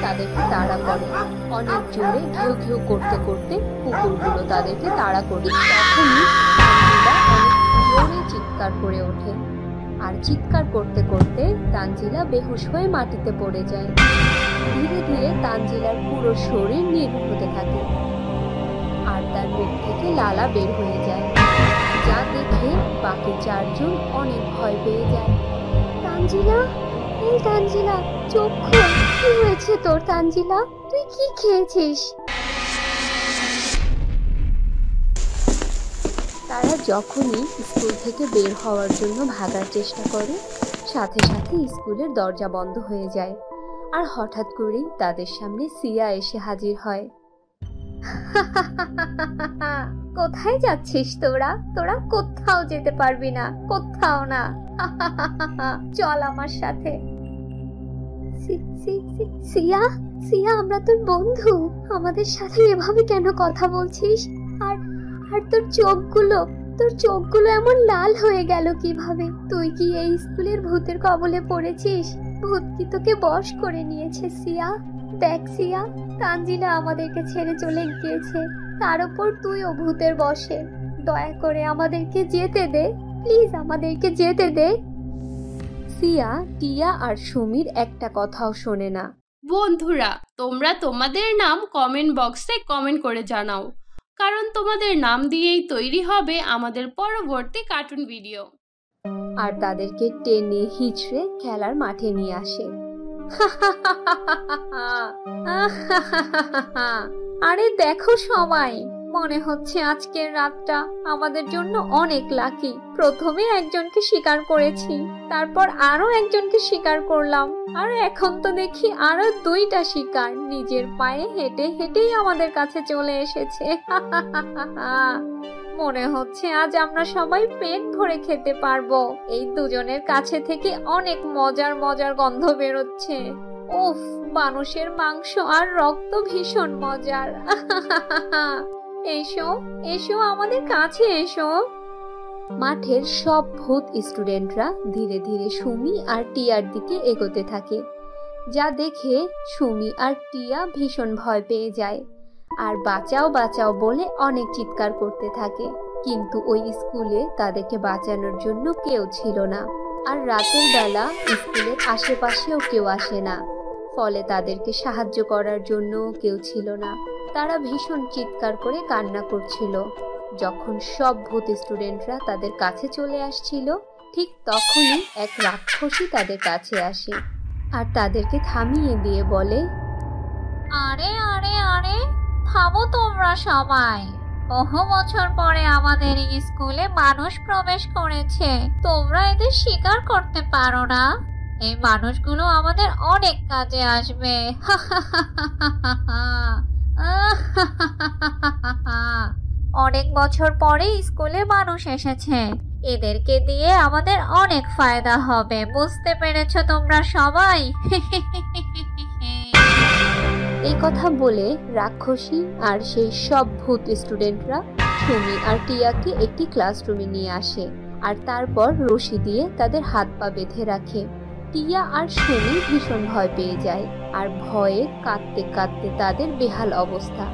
তাদেরকে তাড়া করে। অনেক জোরে ঘেউ ঘেউ করতে করতে কুকুরগুলো তাদেরকে তাড়া করে। তখনই তানজিলা অনেক জোরে চিৎকার করে ওঠে, আর চিৎকার করতে করতে তানজিলা বেহুশ হয়ে মাটিতে পড়ে যায়। ধীরে ধীরে তানজিলার পুরো শরীর নির্ভীক হতে থাকে, আর তার মুখ থেকে লালা বের হয়ে যায়, যা দেখে বাকি চারজন অনেক ভয় পেয়ে যায়। তানজিলা, এই তানজিলা, চোখ খোল, কি হয়েছে তোর তানজিলা? তুই কি খেয়েছিস? তারা যখনই স্কুল থেকে বের হওয়ার জন্য ভাগার চেষ্টা করে, সাথে সাথে স্কুলের দরজা বন্ধ হয়ে যায়, আর হঠাৎ করেই তাদের সামনে সিয়া এসে হাজির হয়। কোথায় যাচ্ছিস তোরা? তোরা কোথাও যেতে পারবি না, কোথাও না। চল আমার সাথে। সিয়া, সিয়া, আমরা তোর বন্ধু, আমাদের সাথে এভাবে কেন কথা বলছিস? আর আর তোর চোখগুলো এমন লাল হয়ে গেল কিভাবে? তুই কি এই স্কুলের ভূতের কবলে পড়েছিস? ভূত কি তোকে বশ করে নিয়েছে সিয়া? দেখ সিয়া, তানজিলা আমাদেরকে ছেড়ে চলে গিয়েছে, তার উপর তুইও ভূতের বশে। দয়া করে আমাদেরকে যেতে দে, প্লিজ আমাদেরকে যেতে দে। সিয়া, টিয়া আর সুমির একটা কথাও শোনে না। বন্ধুরা, তোমরা তোমাদের নাম কমেন্ট বক্সে কমেন্ট করে জানাও, কারণ তোমাদের নাম দিয়েই তৈরি হবে আমাদের পরবর্তী কার্টুন ভিডিও। আর তাদেরকে টেনে হিচড়ে খেলার মাঠে নিয়ে আসে। আরে দেখো সবাই, মনে হচ্ছে আজকের রাতটা আমাদের জন্য অনেক লাকি। প্রথমে একজনকে শিকার করেছি, তারপর আরো একজনকে শিকার করলাম, আর এখন তো দেখি আরো 2টা শিকার নিজের পায়ে হেঁটে হেঁটেই আমাদের কাছে চলে এসেছে। মনে হচ্ছে আজ আমরা সবাই পেট ভরে খেতে পারবো। এই দুজনের কাছে থেকে অনেক মজার মজার গন্ধ বেরোচ্ছে। উফ, মানুষের মাংস আর রক্ত ভীষণ মজার। এসো এসো, আমাদের কাছে এসো। মাঠের সব ভূত স্টুডেন্টরা ধীরে ধীরে সুমি আর টিয়ার দিকে এগোতে থাকে, যা দেখে সুমি আর টিয়া ভীষণ ভয় পেয়ে যায়, আর বাঁচাও বাঁচাও বলে অনেক চিৎকার করতে থাকে। কিন্তু ওই স্কুলে তাদেরকে বাঁচানোর জন্য কেউ ছিল না, আর রাতের বেলা স্কুলের আশেপাশেও কেউ আসে না, ফলে তাদেরকে সাহায্য করার জন্য কেউ ছিল না। তারা ভীষণ চিৎকার করে কান্না করছিল। যখন সব ভূত স্টুডেন্টরা তাদের কাছে চলে আসছিল, ঠিক তখনই এক রাক্ষসী তাদের কাছে আসে, আর তাদেরকে থামিয়ে দিয়ে বলে, আরে আরে আরে, থামো তোমরা সবাই। বহু বছর পরে আমাদের এই স্কুলে মানুষ প্রবেশ করেছে, তোমরা এদের স্বীকার করতে পারো না? এই মানুষগুলো আমাদের অনেক কাজে আসবে। অনেক বছর পরে স্কুলে মানুষ এসেছে, এদেরকে দিয়ে আমাদের অনেক ফায়দা হবে, বুঝতে পেরেছো তোমরা সবাই? এই কথা বলে রাক্ষসী আর সেই সব ভূত স্টুডেন্টরা সুমি আর টিয়াকে একটি ক্লাসরুমে নিয়ে আসে, আর তারপর রশি দিয়ে তাদের হাত পা বেঁধে রাখে। টিয়া আর সুমি ভীষণ ভয় পেয়ে যায়, আর ভয়ে কাঁদতে কাঁদতে তাদের বেহাল অবস্থা।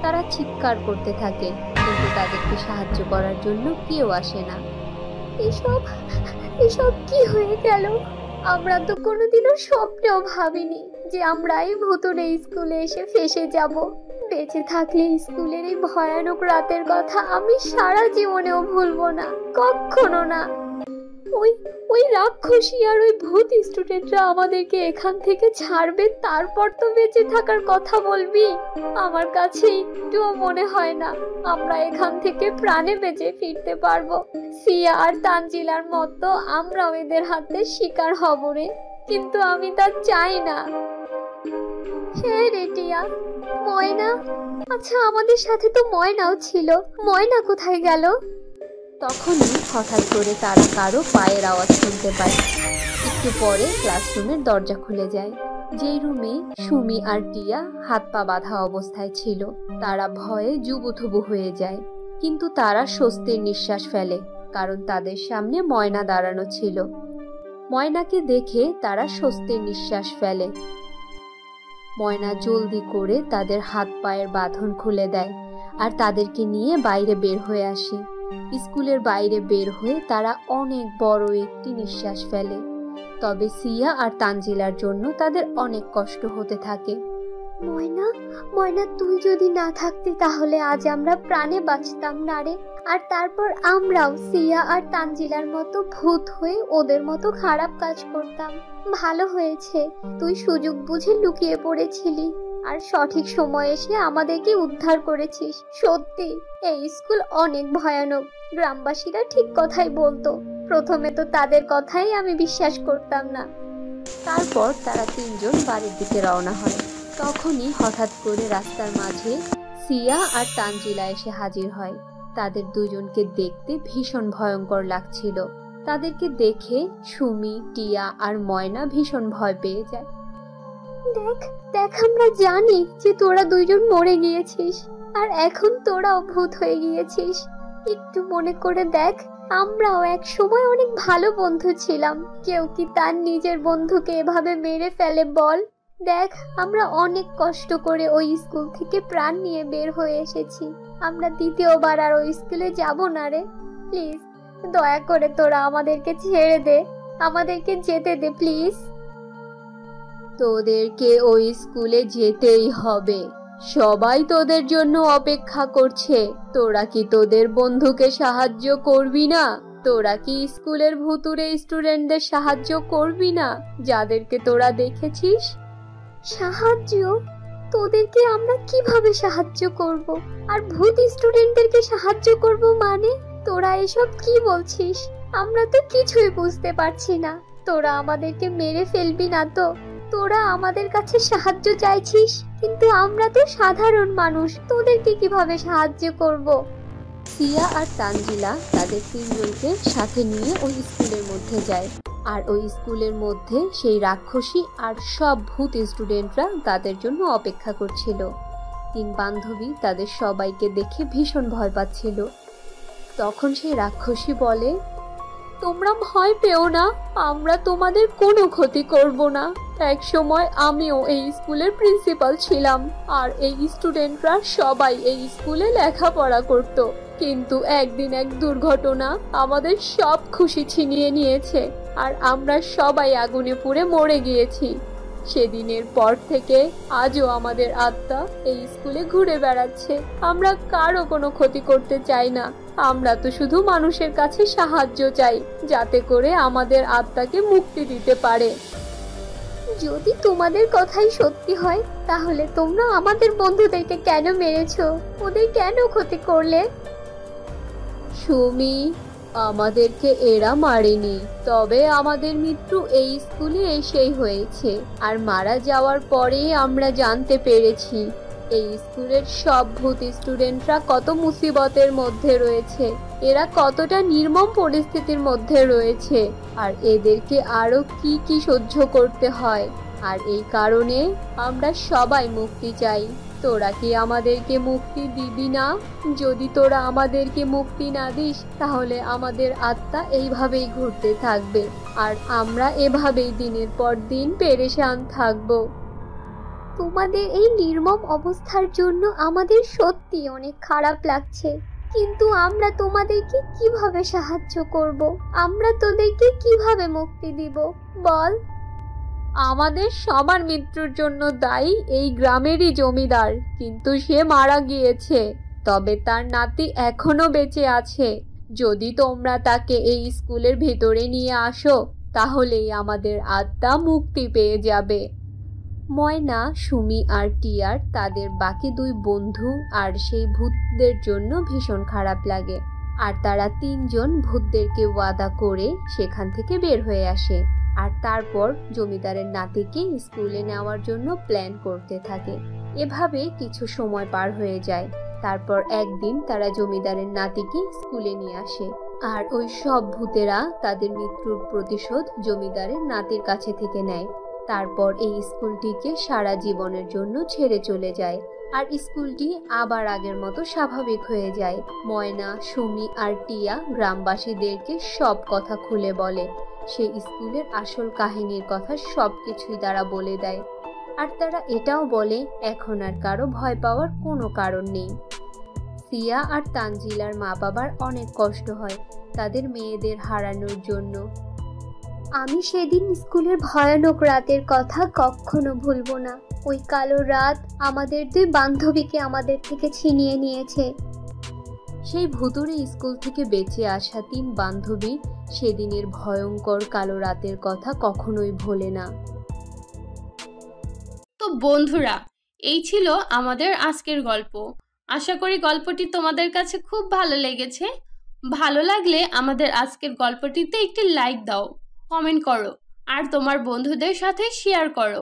তারা চিৎকার করতে থাকে, কিন্তু তাদেরকে সাহায্য করার জন্য কেউ আসে না। এসব এসব কি হয়ে গেল? আমরা তো কোনোদিনও স্বপ্নেও ভাবিনি যে আমরা এই ভূতুড়ে স্কুলে এসে ফেঁসে যাব। বেঁচে থাকলে স্কুলের এই ভয়ানক রাতের কথা আমি সারা জীবনেও ভুলবো না, কখনো না। ওই রাক্ষসী আর ওই ভূত স্টুডেন্টরা আমাদেরকে এখান থেকে ছাড়বে, তারপর তো বেঁচে থাকার কথা বলবি। আমার কাছে একটুও মনে হয় না আমরা এখান থেকে প্রাণে বেঁচে ফিরতে পারবো। সিয়া আর তানজিলার মতো আমরাও এদের হাতে শিকার হব রে, কিন্তু আমি তা চাই না। হ্যাঁ রে টিয়া, ময়না, আচ্ছা আমাদের সাথে তো ময়নাও ছিল, ময়না কোথায় গেল? তখনই হঠাৎ করে তারা কারো পায়ের আওয়াজ শুনতে পায়। একটু পরে ক্লাসরুমের দরজা খুলে যায়, যেই রুমে সুমি আর টিয়া হাত পা বাঁধা অবস্থায় ছিল। তারা ভয়ে জুবুথুবু হয়ে যায়, কিন্তু তারা স্বস্তির নিঃশ্বাস ফেলে, কারণ তাদের সামনে ময়না দাঁড়ানো ছিল। ময়নাকে দেখে তারা স্বস্তির নিঃশ্বাস ফেলে। ময়না জলদি করে তাদের হাত পায়ের বাঁধন খুলে দেয় আর তাদেরকে নিয়ে বাইরে বের হয়ে আসে। স্কুলের বাইরে বের হয়ে তারা অনেক বড় একটি নিঃশ্বাস ফেলে। তবে সিয়া আর তানজিলার জন্য তাদের অনেক কষ্ট হতে থাকে। ময়না, ময়না, তুই যদি না থাকতি তাহলে আজ আমরা প্রাণে বাঁচতাম না রে। আর তারপর আমরাও সিয়া আর তানজিলার মতো ভূত হয়ে ওদের মতো খারাপ কাজ করতাম। ভালো হয়েছে তুই সুযোগ বুঝে লুকিয়ে পড়েছিলি আর সঠিক সময়ে এসে আমাদেরকে উদ্ধার করেছিস। সত্যি এই স্কুল অনেক ভয়ানক। গ্রামবাসীরা ঠিক কথাই বলতো। প্রথমে তো তাদের কথাই আমি বিশ্বাস করতাম না। তারপর তারা তিনজন বাড়ির দিকে রওনা হয়। তখনই হঠাৎ করে রাস্তার মাঝে সিয়া আর তানজিলা এসে হাজির হয়। তাদের দুজনকে দেখতে ভীষণ ভয়ঙ্কর লাগছিল। তাদেরকে দেখে সুমি, টিয়া আর ময়না ভীষণ ভয় পেয়ে যায়। দেখ দেখ, আমরা জানি যে তোরা দুইজন মরে গিয়েছিস আর এখন তোরাও ভূত হয়ে গিয়েছিস। একটু মনে করে দেখ, আমরাও এক সময় অনেক ভালো বন্ধু ছিলাম। কেউ কি তার নিজের বন্ধুকে এভাবে মেরে ফেলে বল? দেখ, আমরা অনেক কষ্ট করে ওই স্কুল থেকে প্রাণ নিয়ে বের হয়ে এসেছি। আমরা দ্বিতীয়বার আর ওই স্কুলে যাব না রে। প্লিজ দয়া করে তোরা আমাদেরকে ছেড়ে দে, আমাদেরকে যেতে দে প্লিজ। তোদেরকে ওই স্কুলে যেতেই হবে। সবাই তোদের জন্য অপেক্ষা করছে। তোরা কি তোদের বন্ধুকে সাহায্য করবি না? তোরা কি স্কুলের ভুতুড়ে স্টুডেন্টদের সাহায্য করবি না যাদেরকে তোরা দেখেছিস? সাহায্য? তোদেরকে আমরা কিভাবে সাহায্য করব? আর ভূত স্টুডেন্টদেরকে সাহায্য করব মানে? তোরা এসব কি বলছিস? আমরা তো কিছুই বুঝতে পারছি না। তোরা আমাদেরকে মেরে ফেলবি না তো? তোরা আমাদের কাছে সাহায্য চাইছিস, কিন্তু আমরা তো সাধারণ মানুষ, তোদেরকে কিভাবে সাহায্য করব? সিয়া আর তানজিলা তাদের তিনজনকে সাথে নিয়ে ওই স্কুলের মধ্যে যায়। আর ওই স্কুলের মধ্যে সেই রাক্ষসী আর সব ভূত স্টুডেন্টরা তাদের জন্য অপেক্ষা করছিল। তিন বান্ধবী তাদের সবাইকে দেখে ভীষণ ভয় পাচ্ছিল। তখন সেই রাক্ষসী বলে, তোমরা ভয় পেও না, আমরা তোমাদের কোনো ক্ষতি করব না। এক সময় আমিও এই স্কুলের প্রিন্সিপাল ছিলাম আর এই স্টুডেন্টরা সবাই এই স্কুলে লেখাপড়া করত। কিন্তু একদিন এক দুর্ঘটনা আমাদের সব খুশি ছিনিয়ে নিয়েছে আর আমরা সবাই আগুনে পুড়ে মরে গিয়েছি। সেদিনের পর থেকে আজও আমাদের আত্মা এই স্কুলে ঘুরে বেড়াচ্ছে। আমরা কারো কোনো ক্ষতি করতে চাই না। আমরা তো শুধু মানুষের কাছে সাহায্য চাই, যাতে করে আমাদের আত্মাকে মুক্তি দিতে পারে। যদি তোমাদের কথাই সত্যি হয় তাহলে তোমরা আমাদের বন্ধুদেরকে কেন মেরেছো? ওদের কেন ক্ষতি করলে? সুমি, আমাদেরকে এরা মারেনি, তবে আমাদের মৃত্যু এই স্কুলে এসেই হয়েছে। আর মারা যাওয়ার পরে আমরা জানতে পেরেছি এই স্কুলের সব ভূত স্টুডেন্টরা কত মুসিবতের মধ্যে রয়েছে, এরা কতটা নির্মম পরিস্থিতির মধ্যে রয়েছে, আর এদেরকে আরো কি কি সহ্য করতে হয়। আর এই কারণে আমরা সবাই মুক্তি চাই। তোরা কি আমাদেরকে মুক্তি দিবি না? যদি তোরা আমাদেরকে মুক্তি না দিস তাহলে আমাদের আত্মা এইভাবেই ঘুরতে থাকবে আর আমরা এভাবেই দিনের পর দিন পেরেশান থাকব। তোমাদের এই নির্মম অবস্থার জন্য আমাদের সত্যি অনেক খারাপ লাগছে, কিন্তু আমরা তোমাদেরকে কিভাবে সাহায্য করব? আমরা তোদেরকে কিভাবে মুক্তি দিব বল? আমাদের সবার মৃত্যুর জন্য দায়ী এই গ্রামেরই জমিদার, কিন্তু সে মারা গিয়েছে। তবে তার নাতি এখনো বেঁচে আছে। যদি তোমরা তাকে এই স্কুলের ভেতরে নিয়ে আসো তাহলেই আমাদের আত্মা মুক্তি পেয়ে যাবে। ময়না, সুমি আর টিয়ার তাদের বাকি দুই বন্ধু আর সেই ভূতদের জন্য ভীষণ খারাপ লাগে। আর তারা তিনজন ভূতদেরকে ওয়াদা করে সেখান থেকে বের হয়ে আসে আর তারপর জমিদারের নাতিকে স্কুলে নেওয়ার জন্য প্ল্যান করতে থাকে। এভাবে কিছু সময় পার হয়ে যায়। তারপর একদিন তারা জমিদারের নাতিকে স্কুলে নিয়ে আসে আর ওই সব ভূতেরা তাদের মৃত্যুর প্রতিশোধ জমিদারের নাতির কাছে থেকে নেয়। তারপর এই স্কুলটিকে সারা জীবনের জন্য ছেড়ে চলে যায় আর স্কুলটি আবার আগের মতো স্বাভাবিক হয়ে যায়। ময়না, সুমি আর টিয়া গ্রামবাসীদেরকে সব কথা খুলে বলে। সেই স্কুলের আসল কাহিনীর কথা সবকিছুই তারা বলে দেয়। আর তারা এটাও বলে এখন আর কারো ভয় পাওয়ার কোনো কারণ নেই। সিয়া আর তানজিলার মা বাবার অনেক কষ্ট হয় তাদের মেয়েদের হারানোর জন্য। আমি সেদিন স্কুলের ভয়ানক রাতের কথা কখনো ভুলবো না। ওই কালো রাত আমাদের 2 বান্ধবীকে আমাদের থেকে ছিনিয়ে নিয়েছে। সেই ভুতুড়ে স্কুল থেকে বেঁচে আসা 3 বান্ধবী সেদিনের ভয়ঙ্কর কালো রাতের কথা কখনোই ভোলে না। তো বন্ধুরা, এই ছিল আমাদের আজকের গল্প। আশা করি গল্পটি তোমাদের কাছে খুব ভালো লেগেছে। ভালো লাগলে আমাদের আজকের গল্পটিতে একটি লাইক দাও, কমেন্ট করো আর তোমার বন্ধুদের সাথে শেয়ার করো।